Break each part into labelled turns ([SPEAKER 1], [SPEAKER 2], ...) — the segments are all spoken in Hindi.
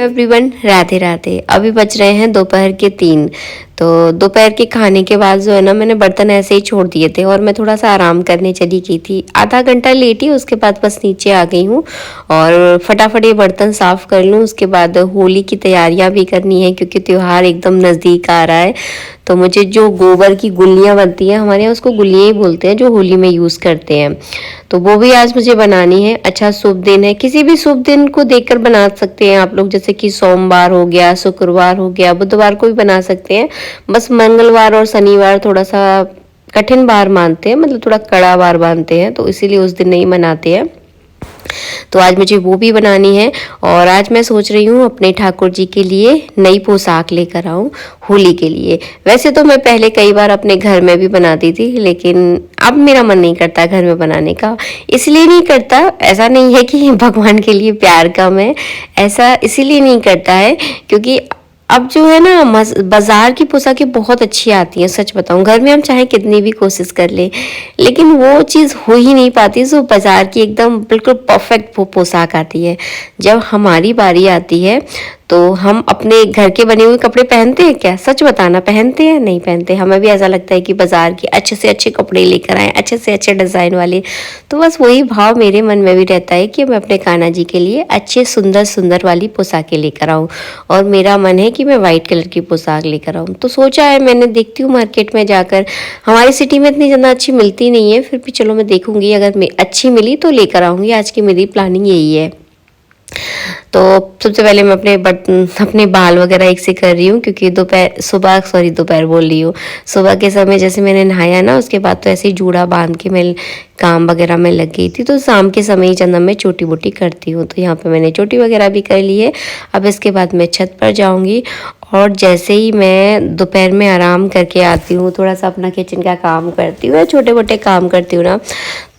[SPEAKER 1] एवरीवन, राधे राधे। अभी बज रहे हैं दोपहर के 3। तो दोपहर के खाने के बाद जो है ना, मैंने बर्तन ऐसे ही छोड़ दिए थे और मैं थोड़ा सा आराम करने चली गई थी। आधा घंटा लेटी, उसके बाद बस नीचे आ गई हूँ और फटाफट ये बर्तन साफ कर लूँ। उसके बाद होली की तैयारियां भी करनी है क्योंकि त्योहार एकदम नज़दीक आ रहा है। तो मुझे जो गोबर की गुल्लियाँ बनती हैं, हमारे यहाँ उसको गुल्लियाँ ही बोलते हैं, जो होली में यूज़ करते हैं, तो वो भी आज मुझे बनानी है। अच्छा शुभ दिन है, किसी भी शुभ दिन को देखकर बना सकते हैं आप लोग, जैसे कि सोमवार हो गया, शुक्रवार हो गया, बुधवार को भी बना सकते हैं। बस मंगलवार और शनिवार थोड़ा सा कठिन बार मानते हैं, मतलब थोड़ा कड़ा बार मानते हैं, तो इसीलिए उस दिन नहीं मनाते हैं। तो आज मुझे वो भी बनानी है। और आज मैं सोच रही हूँ अपने ठाकुर जी के लिए नई पोशाक लेकर आऊँ होली के लिए। वैसे तो मैं पहले कई बार अपने घर में भी बनाती थी, लेकिन अब मेरा मन नहीं करता घर में बनाने का। इसलिए नहीं करता, ऐसा नहीं है कि भगवान के लिए प्यार कम है, ऐसा इसीलिए नहीं करता है क्योंकि अब जो है ना, बाजार की पोशाकें बहुत अच्छी आती हैं। सच बताऊं, घर में हम चाहे कितनी भी कोशिश कर ले, लेकिन वो चीज़ हो ही नहीं पाती जो बाजार की एकदम बिल्कुल परफेक्ट वो पोशाक आती है। जब हमारी बारी आती है तो हम अपने घर के बने हुए कपड़े पहनते हैं क्या? सच बताना, पहनते हैं? नहीं पहनते। हमें भी ऐसा लगता है कि बाजार के अच्छे से अच्छे कपड़े लेकर आए, अच्छे से अच्छे डिज़ाइन वाले। तो बस वही भाव मेरे मन में भी रहता है कि मैं अपने कान्हा जी के लिए अच्छे सुंदर सुंदर वाली पोशाकें लेकर आऊँ। और मेरा मन है कि मैं वाइट कलर की पोशाक लेकर आऊँ। तो सोचा है मैंने, देखती हूँ मार्केट में जाकर। हमारी सिटी में इतनी ज़्यादा अच्छी मिलती नहीं है, फिर भी चलो मैं देखूँगी, अगर अच्छी मिली तो लेकर आऊँगी। आज की मेरी प्लानिंग यही है। तो सबसे पहले मैं अपने बाल वगैरह एक से कर रही हूँ, क्योंकि दोपहर बोल रही हूँ, सुबह के समय जैसे मैंने नहाया ना, उसके बाद तो ऐसे ही जूड़ा बांध के मैं काम वगैरह में लग गई थी। तो शाम के समय ही चंदा मैं छोटी मोटी करती हूँ। तो यहाँ पे मैंने चोटी वगैरह भी कर ली है। अब इसके बाद मैं छत पर जाऊँगी और जैसे ही मैं दोपहर में आराम करके आती हूँ, थोड़ा सा अपना किचन का काम करती हूँ या छोटे मोटे काम करती हूँ ना,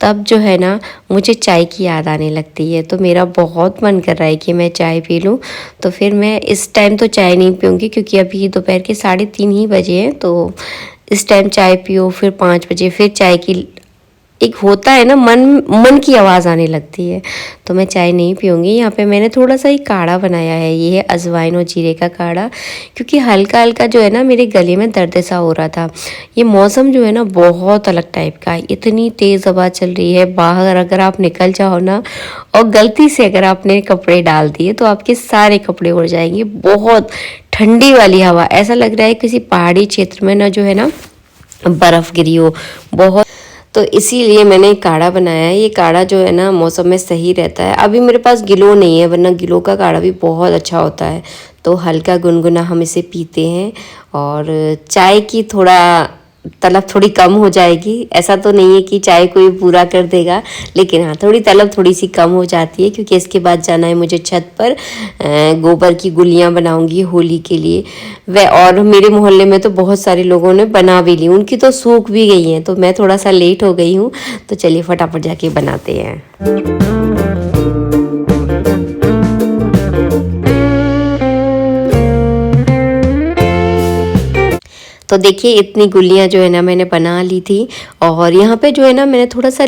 [SPEAKER 1] तब जो है ना मुझे चाय की याद आने लगती है। तो मेरा बहुत मन कर रहा है कि मैं चाय पी लूँ। तो फिर मैं इस टाइम तो चाय नहीं पीऊँगी, क्योंकि अभी दोपहर के 3:30 ही बजे हैं। तो इस टाइम चाय पियो, फिर 5 बजे फिर चाय की एक होता है ना, मन की आवाज़ आने लगती है। तो मैं चाय नहीं पीऊँगी। यहाँ पे मैंने थोड़ा सा ही काढ़ा बनाया है, ये है अजवाइन और जीरे का काढ़ा, क्योंकि हल्का हल्का जो है ना मेरे गले में दर्द सा हो रहा था। ये मौसम जो है ना बहुत अलग टाइप का है, इतनी तेज़ हवा चल रही है बाहर। अगर आप निकल जाओ ना और गलती से अगर आपने कपड़े डाल दिए तो आपके सारे कपड़े उड़ जाएंगे। बहुत ठंडी वाली हवा, ऐसा लग रहा है किसी पहाड़ी क्षेत्र में ना जो है ना बर्फ़ गिरी हो बहुत। तो इसीलिए मैंने काढ़ा बनाया है। ये काढ़ा जो है ना मौसम में सही रहता है। अभी मेरे पास गिलो नहीं है, वरना गिलो का काढ़ा भी बहुत अच्छा होता है। तो हल्का गुनगुना हम इसे पीते हैं और चाय की तलब थोड़ी कम हो जाएगी। ऐसा तो नहीं है कि चाय कोई पूरा कर देगा, लेकिन हाँ थोड़ी तलब थोड़ी सी कम हो जाती है, क्योंकि इसके बाद जाना है मुझे छत पर। गोबर की गुलियाँ बनाऊंगी होली के लिए। और मेरे मोहल्ले में तो बहुत सारे लोगों ने बना भी ली, उनकी तो सूख भी गई हैं। तो मैं थोड़ा सा लेट हो गई हूँ, तो चलिए फटाफट जाके बनाते हैं। तो देखिए इतनी गुलियाँ जो है ना मैंने बना ली थी। और यहाँ पे जो है ना मैंने थोड़ा सा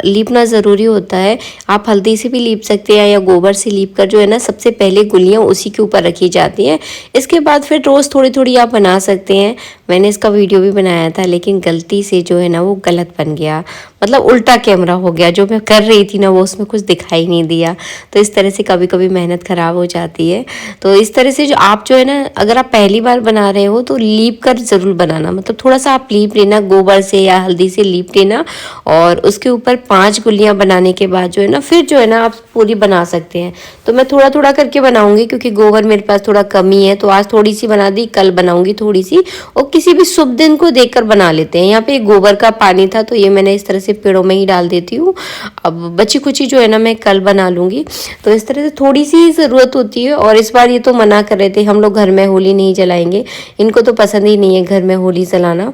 [SPEAKER 1] लीपना ज़रूरी होता है। आप हल्दी से भी लीप सकते हैं या गोबर से लीप कर जो है ना सबसे पहले गुलियाँ उसी के ऊपर रखी जाती हैं। इसके बाद फिर रोज़ थोड़ी थोड़ी आप बना सकते हैं। मैंने इसका वीडियो भी बनाया था, लेकिन गलती से जो है ना वो गलत बन गया, मतलब उल्टा कैमरा हो गया। जो मैं कर रही थी ना वो उसमें कुछ दिखाई नहीं दिया। तो इस तरह से कभी कभी मेहनत ख़राब हो जाती है। तो इस तरह से जो है ना, अगर आप पहली बार बना रहे हो तो लीप कर ज़रूर बनाना, मतलब थोड़ा सा आप लीप लेना, गोबर से या हल्दी से लीप लेना। और उसके ऊपर 5 गुलियाँ बनाने के बाद जो है ना फिर जो है ना आप पूरी बना सकते हैं। तो मैं थोड़ा थोड़ा करके बनाऊंगी, क्योंकि गोबर मेरे पास थोड़ा कमी है। तो आज थोड़ी सी बना दी, कल बनाऊंगी थोड़ी सी। और किसी भी शुभ दिन को देखकर बना लेते हैं। यहाँ पे गोबर का पानी था, तो ये मैंने इस तरह से पेड़ों में ही डाल देती हूँ। अब बची कुची जो है ना मैं कल बना लूँगी। तो इस तरह से थोड़ी सी ज़रूरत होती है। और इस बार ये तो मना कर रहे थे, हम लोग घर में होली नहीं जलाएंगे, इनको तो पसंद ही नहीं है घर में होली जलाना।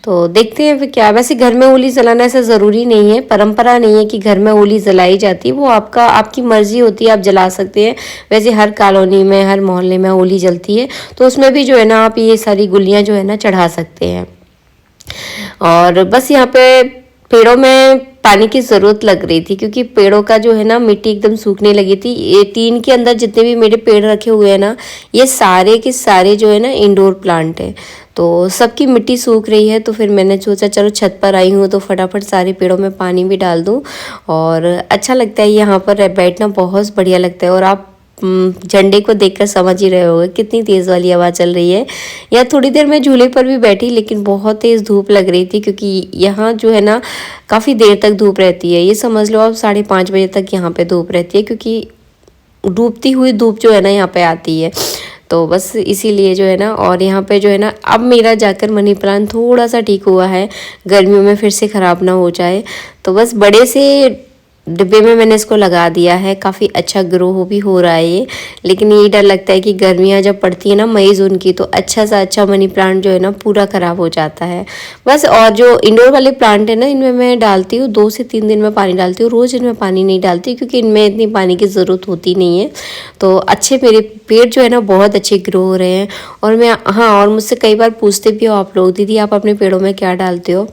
[SPEAKER 1] तो देखते हैं फिर क्या। वैसे घर में होली जलाना ऐसा ज़रूरी नहीं है, परंपरा नहीं है कि घर में होली जलाई जाती है। वो आपकी मर्जी होती है, आप जला सकते हैं। वैसे हर कॉलोनी में, हर मोहल्ले में होली जलती है, तो उसमें भी जो है ना आप ये सारी गुलियाँ जो है ना चढ़ा सकते हैं। और बस यहाँ पे पेड़ों में पानी की ज़रूरत लग रही थी, क्योंकि पेड़ों का जो है ना मिट्टी एकदम सूखने लगी थी। ये टीन के अंदर जितने भी मेरे पेड़ रखे हुए हैं ना, ये सारे के सारे जो है ना इंडोर प्लांट है, तो सबकी मिट्टी सूख रही है। तो फिर मैंने सोचा चलो छत पर आई हूँ तो फटाफट सारे पेड़ों में पानी भी डाल दूँ। और अच्छा लगता है यहाँ पर बैठना, बहुत बढ़िया लगता है। और आप झंडे को देखकर समझ ही रहे होगे कितनी तेज़ वाली हवा चल रही है। या थोड़ी देर मैं झूले पर भी बैठी, लेकिन बहुत तेज़ धूप लग रही थी, क्योंकि यहाँ जो है ना काफ़ी देर तक धूप रहती है। ये समझ लो आप 5:30 बजे तक यहाँ पे धूप रहती है, क्योंकि डूबती हुई धूप जो है ना यहाँ पे आती है। तो बस इसीलिए जो है ना, और यहाँ पे जो है ना अब मेरा जाकर मनी प्लांट थोड़ा सा ठीक हुआ है, गर्मियों में फिर से ख़राब ना हो जाए। तो बस बड़े से डिब्बे में मैंने इसको लगा दिया है, काफ़ी अच्छा ग्रो भी हो रहा है ये। लेकिन ये डर लगता है कि गर्मियाँ जब पड़ती है ना मई जून की, तो अच्छा सा अच्छा मनी प्लांट जो है ना पूरा ख़राब हो जाता है बस। और जो इंडोर वाले प्लांट है ना, इनमें मैं डालती हूँ 2 से 3 दिन में पानी डालती हूँ, रोज़ इनमें पानी नहीं डालती, क्योंकि इनमें इतनी पानी की ज़रूरत होती नहीं है। तो अच्छे मेरे पेड़ जो है ना बहुत अच्छे ग्रो हो रहे हैं। और मैं, हाँ, और मुझसे कई बार पूछते भी हो आप लोग, दीदी आप अपने पेड़ों में क्या डालते हो?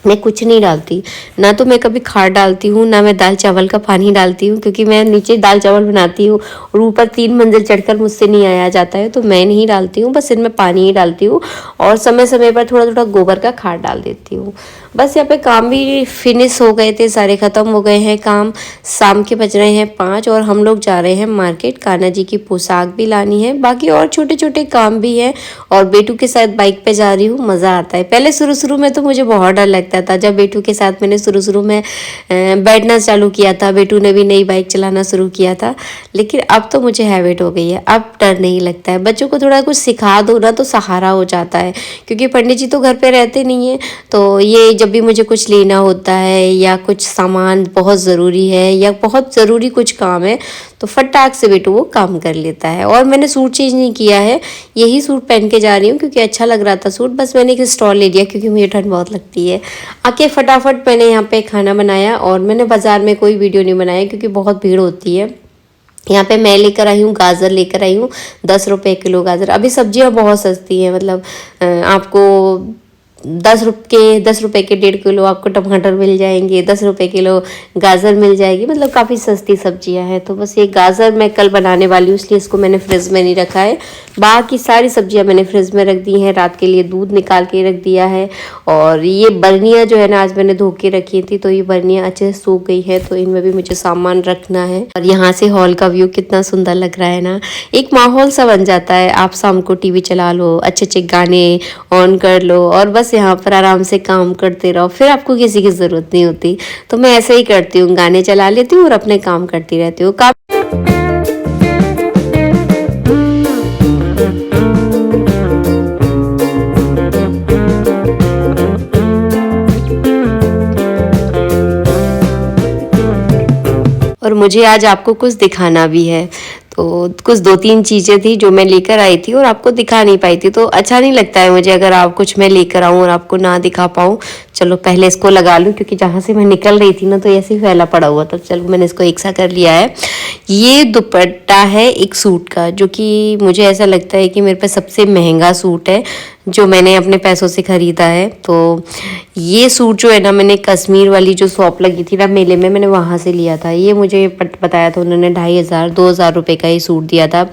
[SPEAKER 1] मैं कुछ नहीं डालती, ना तो मैं कभी खाद डालती हूँ, ना मैं दाल चावल का पानी डालती हूँ, क्योंकि मैं नीचे दाल चावल बनाती हूँ और ऊपर 3 मंजिल चढ़कर मुझसे नहीं आया जाता है, तो मैं नहीं डालती हूँ। बस इनमें पानी ही डालती हूँ और समय समय पर थोड़ा थोड़ा गोबर का खाद डाल देती हूँ। बस यहाँ पे काम भी फिनिश हो गए थे, सारे ख़त्म हो गए हैं काम। शाम के बज रहे हैं 5 और हम लोग जा रहे हैं मार्केट। कान्हा जी की पोशाक भी लानी है, बाकी और छोटे छोटे काम भी है। और बेटू के साथ बाइक पे जा रही हूँ, मज़ा आता है। पहले शुरू शुरू में तो मुझे बहुत डर लगता था, जब बेटू के साथ मैंने शुरू शुरू में बैठना चालू किया था, बेटू ने भी नई बाइक चलाना शुरू किया था। लेकिन अब तो मुझे हैबिट हो गई है, अब डर नहीं लगता है। बच्चों को थोड़ा कुछ सिखा दो ना तो सहारा हो जाता है, क्योंकि पंडित जी तो घर पे रहते नहीं है। तो ये जब भी मुझे कुछ लेना होता है या कुछ सामान बहुत ज़रूरी है या बहुत ज़रूरी कुछ काम है, तो फटाक से बेटू वो काम कर लेता है। और मैंने सूट चेंज नहीं किया है, यही सूट पहन के जा रही हूँ, क्योंकि अच्छा लग रहा था सूट। बस मैंने एक स्टॉल ले लिया, क्योंकि मुझे ठंड बहुत लगती है। आके फटाफट मैंने यहाँ पे खाना बनाया, और मैंने बाज़ार में कोई वीडियो नहीं बनाया, क्योंकि बहुत भीड़ होती है। यहाँ पे मैं लेकर आई हूँ गाजर, लेकर आई हूँ 10 रुपये किलो गाजर। अभी सब्जियाँ बहुत सस्ती हैं, मतलब आपको 10 रुपये के 1.5 किलो आपको टमाटर मिल जाएंगे, 10 रुपये किलो गाजर मिल जाएगी, मतलब काफ़ी सस्ती सब्जियां हैं। तो बस ये गाजर मैं कल बनाने वाली हूँ, इसलिए इसको मैंने फ्रिज में नहीं रखा है। बाकी सारी सब्जियां मैंने फ्रिज में रख दी हैं, रात के लिए दूध निकाल के रख दिया है। और ये बर्नियाँ जो है ना आज मैंने धो के रखी थी, तो ये बर्नियाँ अच्छे से सूख गई है, तो इनमें भी मुझे सामान रखना है। और यहाँ से हॉल का व्यू कितना सुंदर लग रहा है ना, एक माहौल सा बन जाता है। आप शाम को टीवी चला लो, अच्छे अच्छे गाने ऑन कर लो और बस यहाँ पर आराम से काम करते रहो, फिर आपको किसी की ज़रूरत नहीं होती। तो मैं ऐसे ही करती हूँ, गाने चला लेती हूँ और अपने काम करती रहती हूँ। और मुझे आज आपको कुछ दिखाना भी है, तो कुछ 2-3 चीज़ें थी जो मैं लेकर आई थी और आपको दिखा नहीं पाई थी। तो अच्छा नहीं लगता है मुझे अगर आप कुछ मैं लेकर आऊँ और आपको ना दिखा पाऊँ। चलो पहले इसको लगा लूँ, क्योंकि जहाँ से मैं निकल रही थी ना तो ऐसे ही फैला पड़ा हुआ था। चलो मैंने इसको एक सा कर लिया है। ये दुपट्टा है एक सूट का, जो कि मुझे ऐसा लगता है कि मेरे पे सबसे महंगा सूट है जो मैंने अपने पैसों से ख़रीदा है। तो ये सूट जो है ना, मैंने कश्मीर वाली जो शॉप लगी थी ना मेले में, मैंने वहाँ से लिया था। ये मुझे बताया था उन्होंने 2,500 रुपये का ही सूट दिया था।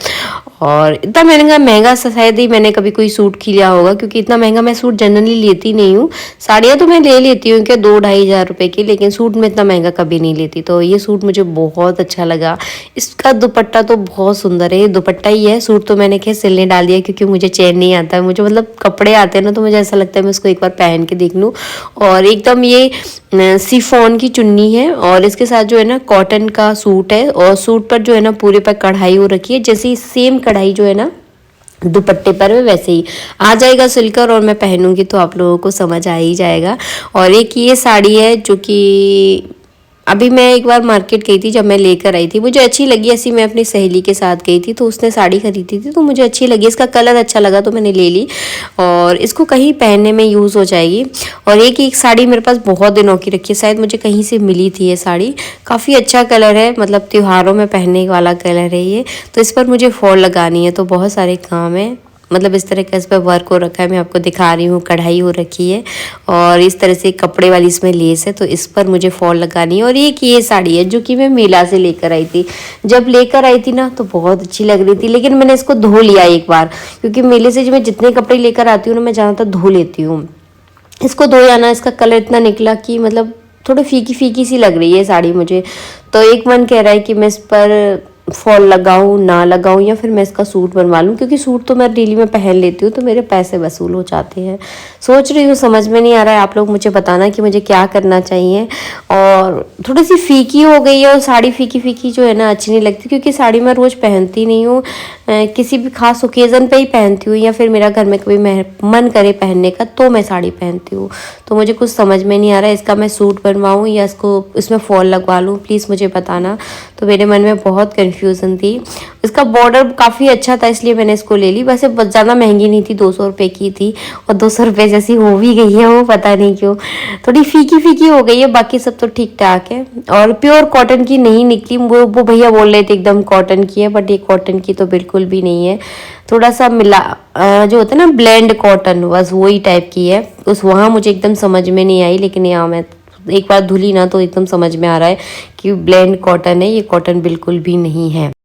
[SPEAKER 1] और इतना महंगा शायद ही मैंने कभी कोई सूट लिया होगा, क्योंकि इतना महंगा मैं सूट जनरली लेती नहीं हूँ। साड़ियाँ तो मैं ले लेती हूँ क्या 2-2.5 हज़ार रुपये की, लेकिन सूट में इतना महंगा कभी नहीं लेती। तो ये सूट मुझे बहुत अच्छा लगा। इसका दुपट्टा तो बहुत सुंदर है, ये दुपट्टा ही है, सूट तो मैंने क्या सिलने डाल दिया, क्योंकि मुझे चैन नहीं आता है। मुझे मतलब कपड़े आते हैं ना, तो मुझे ऐसा लगता है मैं इसको एक बार पहन के देख लूँ। और एकदम ये शिफॉन की चुन्नी है, और इसके साथ जो है ना कॉटन का सूट है, और सूट पर जो है ना पूरे पर कढ़ाई हो रखी है, जैसी सेम कढ़ाई जो है ना दुपट्टे पर वैसे ही आ जाएगा सिलकर, और मैं पहनूंगी तो आप लोगों को समझ आ ही जाएगा। और एक ये साड़ी है जो कि अभी मैं एक बार मार्केट गई थी, जब मैं लेकर आई थी मुझे अच्छी लगी, ऐसी मैं अपनी सहेली के साथ गई थी तो उसने साड़ी खरीदी थी तो मुझे अच्छी लगी, इसका कलर अच्छा लगा तो मैंने ले ली, और इसको कहीं पहनने में यूज़ हो जाएगी। और एक साड़ी मेरे पास बहुत दिनों की रखी है, शायद मुझे कहीं से मिली थी ये साड़ी, काफ़ी अच्छा कलर है, मतलब त्योहारों में पहनने वाला कलर है ये। तो इस पर मुझे फॉल लगानी है, तो बहुत सारे काम है। मतलब इस तरह का इस पर वर्क हो रखा है, मैं आपको दिखा रही हूँ, कढ़ाई हो रखी है और इस तरह से कपड़े वाली इसमें लेस है, तो इस पर मुझे फॉल लगानी है। और एक ये साड़ी है जो कि मैं मेला से लेकर आई थी। जब लेकर आई थी ना तो बहुत अच्छी लग रही थी, लेकिन मैंने इसको धो लिया एक बार, क्योंकि मेले से जो मैं जितने कपड़े लेकर आती हूँ ना मैं ज़्यादातर धो लेती हूँ। इसको धोया ना, इसका कलर इतना निकला कि मतलब थोड़ी फीकी फीकी सी लग रही है साड़ी मुझे। तो एक मन कह रहा है कि मैं इस पर फॉल लगाऊं ना लगाऊं, या फिर मैं इसका सूट बनवा लूं, क्योंकि सूट तो मैं डेली में पहन लेती हूँ तो मेरे पैसे वसूल हो जाते हैं। सोच रही हूँ, समझ में नहीं आ रहा है, आप लोग मुझे बताना कि मुझे क्या करना चाहिए। और थोड़ी सी फीकी हो गई है, और साड़ी फीकी फीकी जो है ना अच्छी नहीं लगती, क्योंकि साड़ी मैं रोज़ पहनती नहीं हूँ, किसी भी खास ओकेज़न पे ही पहनती हूँ, या फिर मेरा घर में कभी मन करे पहनने का तो मैं साड़ी पहनती हूँ। तो मुझे कुछ समझ में नहीं आ रहा है, इसका मैं सूट बनवाऊँ या इसको इसमें फॉल लगवा लूँ, प्लीज़ मुझे बताना। तो मेरे मन में बहुत कन्फ्यूज़न थी। इसका बॉर्डर काफ़ी अच्छा था इसलिए मैंने इसको ले ली। वैसे बहुत ज़्यादा महंगी नहीं थी, 200 रुपये की थी, और 200 रुपये जैसी हो भी गई है वो, पता नहीं क्यों थोड़ी फीकी फीकी हो गई है। बाकी सब तो ठीक ठाक है, और प्योर कॉटन की नहीं निकली। वो भैया बोल रहे थे एकदम कॉटन की है, बट ये कॉटन की तो बिल्कुल भी नहीं है। थोड़ा सा मिला जो होता है ना ब्लेंड कॉटन, बस वही टाइप की है। उस वहाँ मुझे एकदम समझ में नहीं आई, लेकिन यहाँ मैं एक बार धुली ना तो एकदम समझ में आ रहा है कि ब्लेंड कॉटन है, ये कॉटन बिल्कुल भी नहीं है।